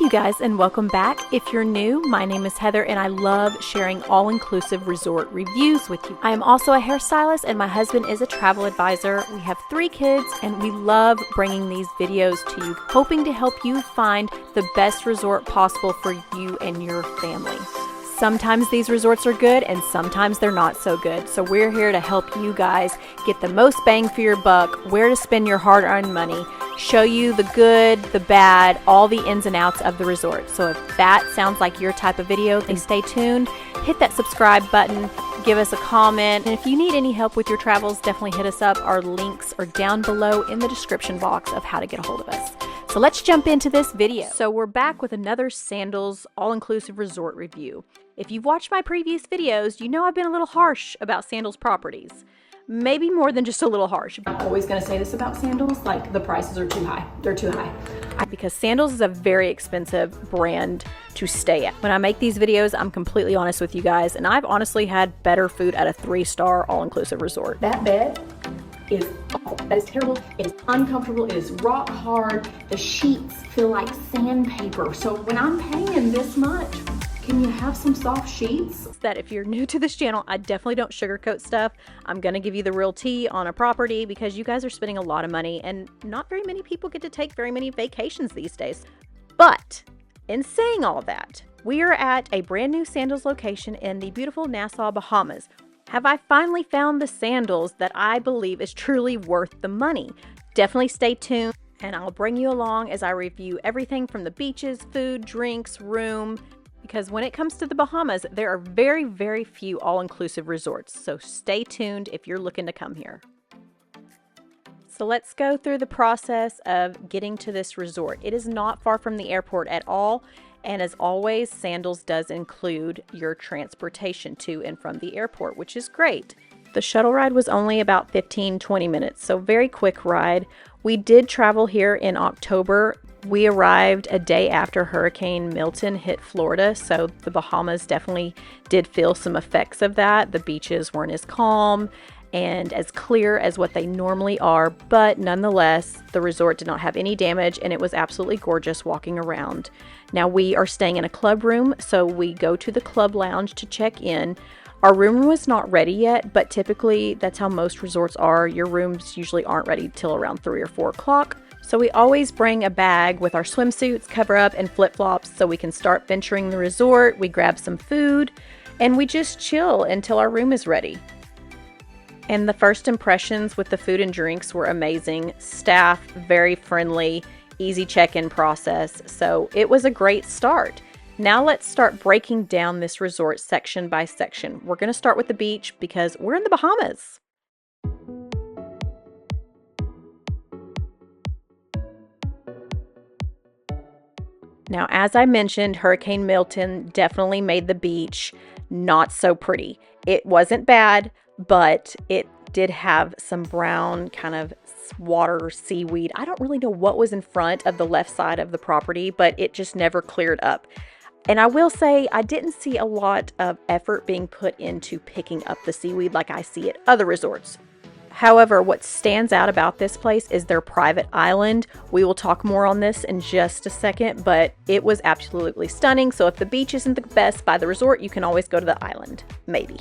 you guys, and welcome back. If you're new, my name is Heather and I love sharing all-inclusive resort reviews with you. I am also a hairstylist and my husband is a travel advisor. We have 3 kids and we love bringing these videos to you, hoping to help you find the best resort possible for you and your family. Sometimes these resorts are good and sometimes they're not so good. So we're here to help you guys get the most bang for your buck, where to spend your hard-earned money, show you the good, the bad, all the ins and outs of the resort. So if that sounds like your type of video, then stay tuned, hit that subscribe button, give us a comment, and if you need any help with your travels, definitely hit us up. Our links are down below in the description box of how to get a hold of us. So let's jump into this video. So we're back with another Sandals all-inclusive resort review. If you've watched my previous videos, you know I've been a little harsh about Sandals properties. Maybe more than just a little harsh. I'm always going to say this about Sandals, like the prices are too high. They're too high. Because Sandals is a very expensive brand to stay at. When I make these videos, I'm completely honest with you guys, and I've honestly had better food at a 3-star all-inclusive resort. That bed is awful. That is terrible. It is uncomfortable. It is rock hard. The sheets feel like sandpaper. So when I'm paying this much, can you have some soft sheets? That if you're new to this channel, I definitely don't sugarcoat stuff. I'm gonna give you the real tea on a property because you guys are spending a lot of money and not very many people get to take very many vacations these days. But in saying all that, we are at a brand new Sandals location in the beautiful Nassau, Bahamas. Have I finally found the Sandals that I believe is truly worth the money? Definitely stay tuned and I'll bring you along as I review everything from the beaches, food, drinks, room, because when it comes to the Bahamas, there are very, very few all-inclusive resorts. So stay tuned if you're looking to come here. So let's go through the process of getting to this resort. It is not far from the airport at all. And as always, Sandals does include your transportation to and from the airport, which is great. The shuttle ride was only about 15-20 minutes, so very quick ride. We did travel here in October. We arrived a day after Hurricane Milton hit Florida, so the Bahamas definitely did feel some effects of that. The beaches weren't as calm and as clear as what they normally are, but nonetheless, the resort did not have any damage and it was absolutely gorgeous walking around. Now we are staying in a club room, so we go to the club lounge to check in. Our room was not ready yet, but typically that's how most resorts are. Your rooms usually aren't ready till around 3 or 4 o'clock. So we always bring a bag with our swimsuits, cover up, and flip-flops so we can start venturing the resort. We grab some food and we just chill until our room is ready. And the first impressions with the food and drinks were amazing. Staff, very friendly, easy check-in process. So it was a great start. Now let's start breaking down this resort section by section. We're going to start with the beach because we're in the Bahamas. Now, as I mentioned, Hurricane Milton definitely made the beach not so pretty. It wasn't bad, but it did have some brown kind of water seaweed. I don't really know what was in front of the left side of the property, but it just never cleared up. And I will say I didn't see a lot of effort being put into picking up the seaweed like I see at other resorts. However, what stands out about this place is their private island. We will talk more on this in just a second, but it was absolutely stunning. So if the beach isn't the best by the resort, you can always go to the island, maybe.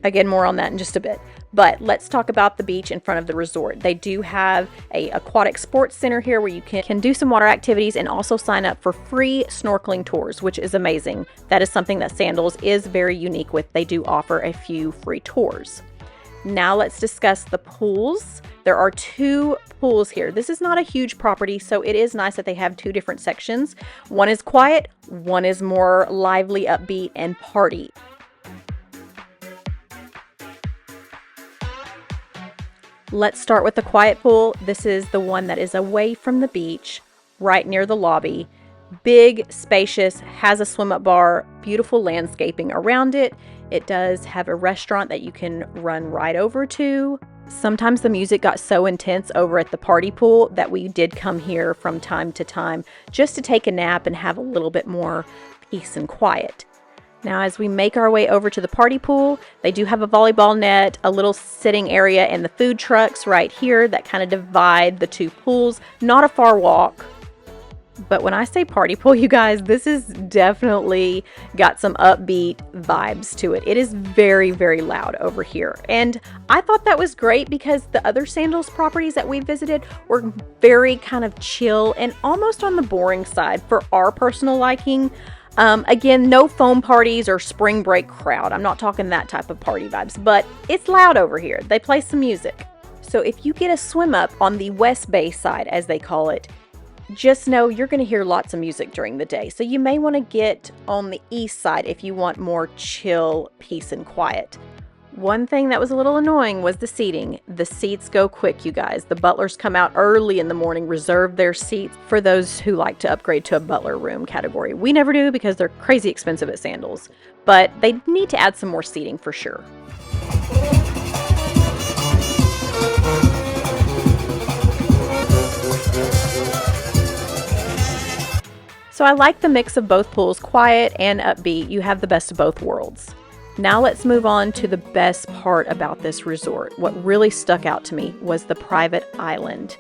Again, more on that in just a bit. But let's talk about the beach in front of the resort. They do have a aquatic sports center here where you can do some water activities and also sign up for free snorkeling tours, which is amazing. That is something that Sandals is very unique with. They do offer a few free tours. Now let's discuss the pools. There are 2 pools here. This is not a huge property, so it is nice that they have 2 different sections. One is quiet, one is more lively, upbeat, and party. Let's start with the quiet pool. This is the one that is away from the beach, right near the lobby. Big, spacious, has a swim-up bar, beautiful landscaping around it. It does have a restaurant that you can run right over to. Sometimes the music got so intense over at the party pool that we did come here from time to time just to take a nap and have a little bit more peace and quiet. Now, as we make our way over to the party pool, they do have a volleyball net, a little sitting area, and the food trucks right here that kind of divide the 2 pools. Not a far walk. But when I say party pool, you guys, this is definitely got some upbeat vibes to it. It is very, very loud over here. And I thought that was great because the other Sandals properties that we visited were very kind of chill and almost on the boring side for our personal liking. Again, no foam parties or spring break crowd. I'm not talking that type of party vibes, but it's loud over here. They play some music. So if you get a swim up on the West Bay side, as they call it, just know you're going to hear lots of music during the day. So you may want to get on the east side if you want more chill, peace, and quiet. One thing that was a little annoying was the seating. The seats go quick, you guys. The butlers come out early in the morning, reserve their seats for those who like to upgrade to a butler room category. We never do because they're crazy expensive at Sandals, but they need to add some more seating for sure. So I like the mix of both pools, quiet and upbeat. You have the best of both worlds. Now let's move on to the best part about this resort. What really stuck out to me was the private island.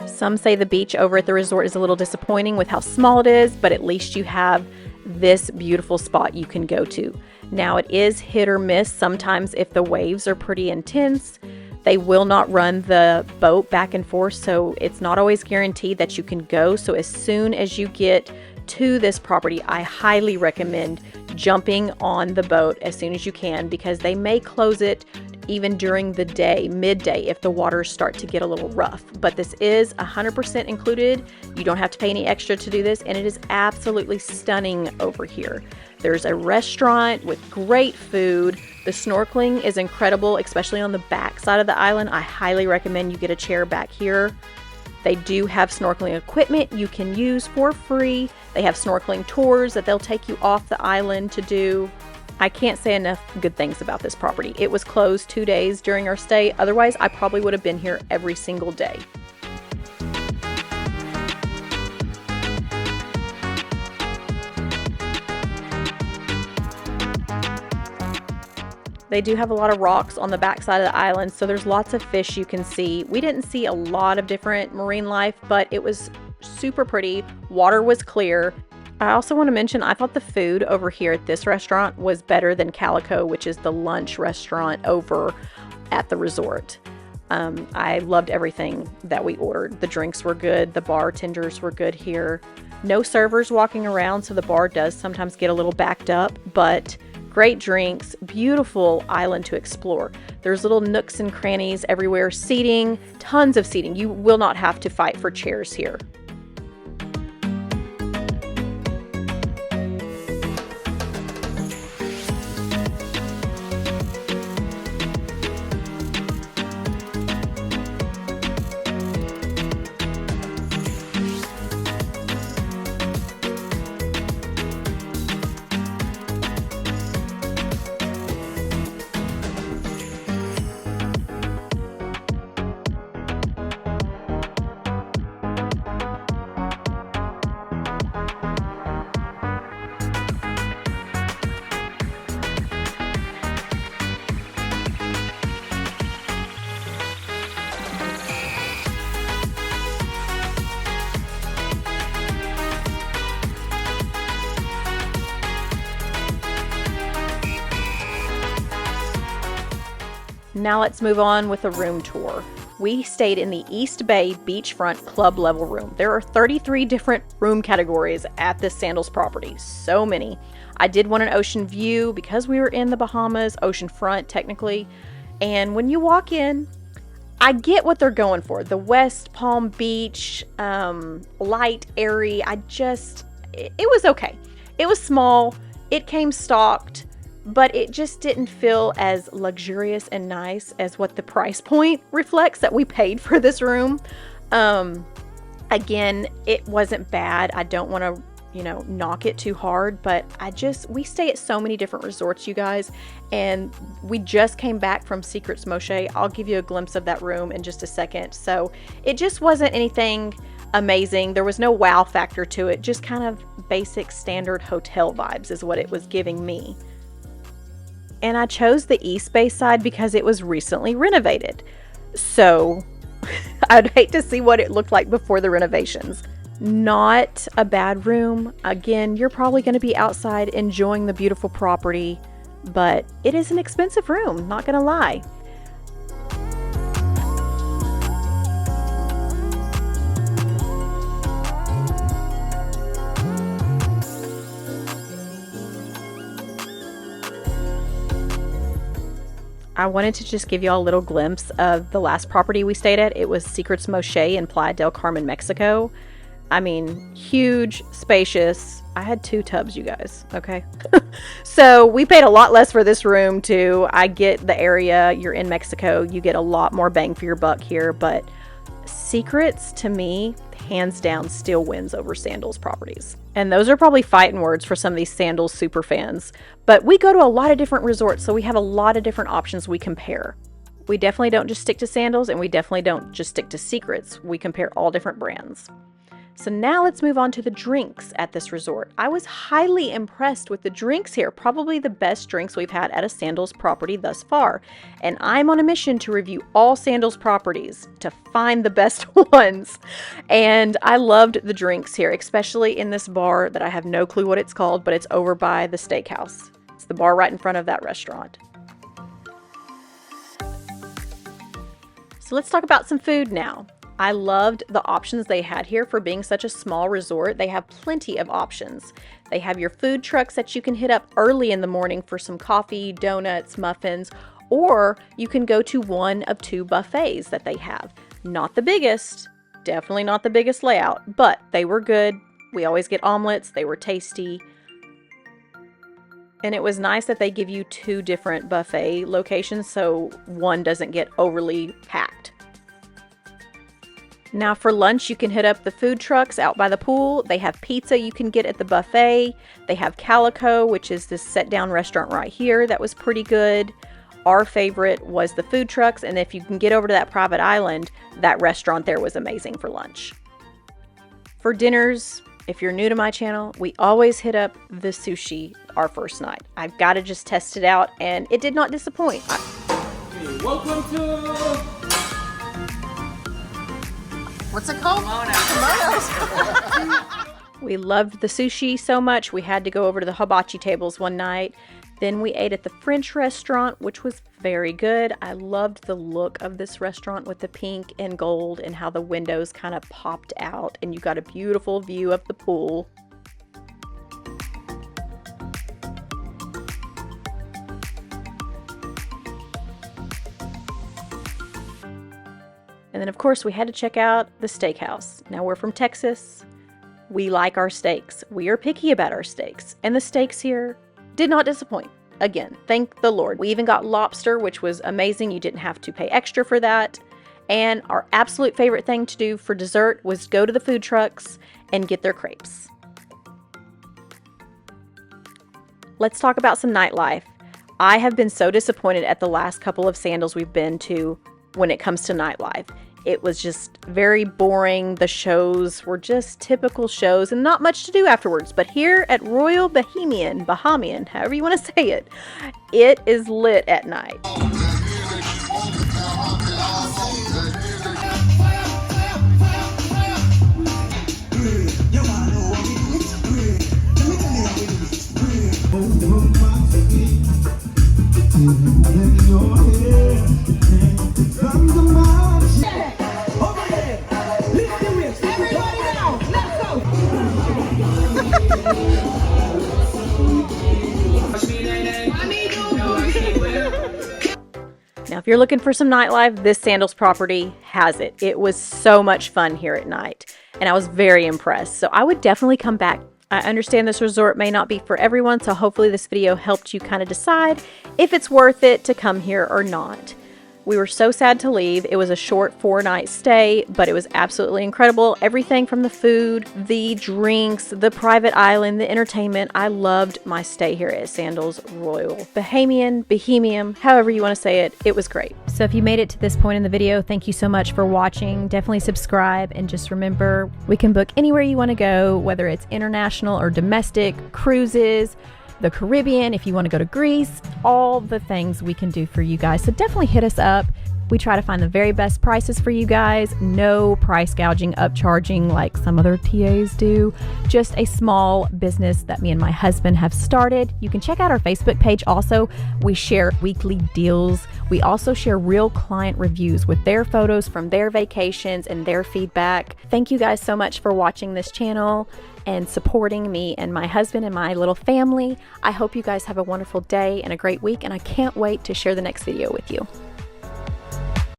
Some say the beach over at the resort is a little disappointing with how small it is, but at least you have this beautiful spot you can go to. Now it is hit or miss. Sometimes if the waves are pretty intense, they will not run the boat back and forth, so it's not always guaranteed that you can go. So as soon as you get to this property, I highly recommend jumping on the boat as soon as you can because they may close it even during the day, midday, if the waters start to get a little rough. But this is 100% included. You don't have to pay any extra to do this, and it is absolutely stunning over here. There's a restaurant with great food. The snorkeling is incredible, especially on the back side of the island. I highly recommend you get a chair back here. They do have snorkeling equipment you can use for free. They have snorkeling tours that they'll take you off the island to do. I can't say enough good things about this property. It was closed 2 days during our stay. Otherwise, I probably would have been here every single day. They do have a lot of rocks on the back side of the island, so there's lots of fish you can see. We didn't see a lot of different marine life, but it was super pretty. Water was clear. I also want to mention, I thought the food over here at this restaurant was better than Calico, which is the lunch restaurant over at the resort. I loved everything that we ordered. The drinks were good. The bartenders were good here. No servers walking around, so the bar does sometimes get a little backed up, but great drinks, beautiful island to explore. There's little nooks and crannies everywhere, seating, tons of seating. You will not have to fight for chairs here. Now let's move on with a room tour. We stayed in the East Bay beachfront club level room. There are 33 different room categories at this Sandals property. So many. I did want an ocean view because we were in the Bahamas, oceanfront technically. And when you walk in, I get what they're going for. The West Palm Beach, light, airy. It was okay. It was small. It came stocked. But it just didn't feel as luxurious and nice as what the price point reflects that we paid for this room. Again, it wasn't bad. I don't want to, knock it too hard, but we stay at so many different resorts, you guys, and we just came back from Secrets Moshe. I'll give you a glimpse of that room in just a second. So it just wasn't anything amazing. There was no wow factor to it, just kind of basic standard hotel vibes is what it was giving me. And I chose the East Bay side because it was recently renovated. So I'd hate to see what it looked like before the renovations. Not a bad room. Again, you're probably going to be outside enjoying the beautiful property, but it is an expensive room, not going to lie. I wanted to just give you all a little glimpse of the last property we stayed at. It was Secrets Moche in Playa del Carmen, Mexico. I mean, huge, spacious. I had 2 tubs, you guys, okay? So we paid a lot less for this room too. I get the area, you're in Mexico, you get a lot more bang for your buck here, but Secrets, to me, hands down, still wins over Sandals properties. And those are probably fighting words for some of these Sandals super fans. But we go to a lot of different resorts, so we have a lot of different options we compare. We definitely don't just stick to Sandals, and we definitely don't just stick to Secrets. We compare all different brands. So now let's move on to the drinks at this resort. I was highly impressed with the drinks here, probably the best drinks we've had at a Sandals property thus far. And I'm on a mission to review all Sandals properties to find the best ones. And I loved the drinks here, especially in this bar that I have no clue what it's called, but it's over by the steakhouse. It's the bar right in front of that restaurant. So let's talk about some food now. I loved the options they had here for being such a small resort. They have plenty of options. They have your food trucks that you can hit up early in the morning for some coffee, donuts, muffins, or you can go to one of 2 buffets that they have. Not the biggest, definitely not the biggest layout, but they were good. We always get omelets. They were tasty. And it was nice that they give you 2 different buffet locations so one doesn't get overly packed. Now for lunch, you can hit up the food trucks out by the pool. They have pizza you can get at the buffet. They have Calico, which is this set-down restaurant right here that was pretty good. Our favorite was the food trucks, and if you can get over to that private island, that restaurant there was amazing for lunch. For dinners, if you're new to my channel, we always hit up the sushi our first night. I've got to just test it out, and it did not disappoint. Hey, welcome to... What's it called? Kimonos. We loved the sushi so much, we had to go over to the hibachi tables one night. Then we ate at the French restaurant, which was very good. I loved the look of this restaurant with the pink and gold and how the windows kind of popped out and you got a beautiful view of the pool. And then of course we had to check out the steakhouse. Now we're from Texas. We like our steaks. We are picky about our steaks. And the steaks here did not disappoint. Again, thank the Lord. We even got lobster, which was amazing. You didn't have to pay extra for that. And our absolute favorite thing to do for dessert was go to the food trucks and get their crepes. Let's talk about some nightlife. I have been so disappointed at the last couple of Sandals we've been to when it comes to nightlife. It was just very boring. The shows were just typical shows and not much to do afterwards. But here at Royal Bahamian, however you want to say it, it is lit at night. Now, if you're looking for some nightlife, this Sandals property has it. It was so much fun here at night, and I was very impressed. So I would definitely come back. I understand this resort may not be for everyone, so hopefully this video helped you kind of decide if it's worth it to come here or not. We were so sad to leave. It was a short 4-night stay, but it was absolutely incredible. Everything from the food, the drinks, the private island, the entertainment. I loved my stay here at Sandals Royal Bahamian, however you want to say it. It was great. So if you made it to this point in the video, thank you so much for watching. Definitely subscribe, and just remember, we can book anywhere you want to go, whether it's international or domestic, cruises, the Caribbean, if you want to go to Greece, all the things we can do for you guys. So definitely hit us up. We try to find the very best prices for you guys. No price gouging, upcharging like some other TAs do. Just a small business that me and my husband have started. You can check out our Facebook page also. We share weekly deals. We also share real client reviews with their photos from their vacations and their feedback. Thank you guys so much for watching this channel and supporting me and my husband and my little family. I hope you guys have a wonderful day and a great week, and I can't wait to share the next video with you.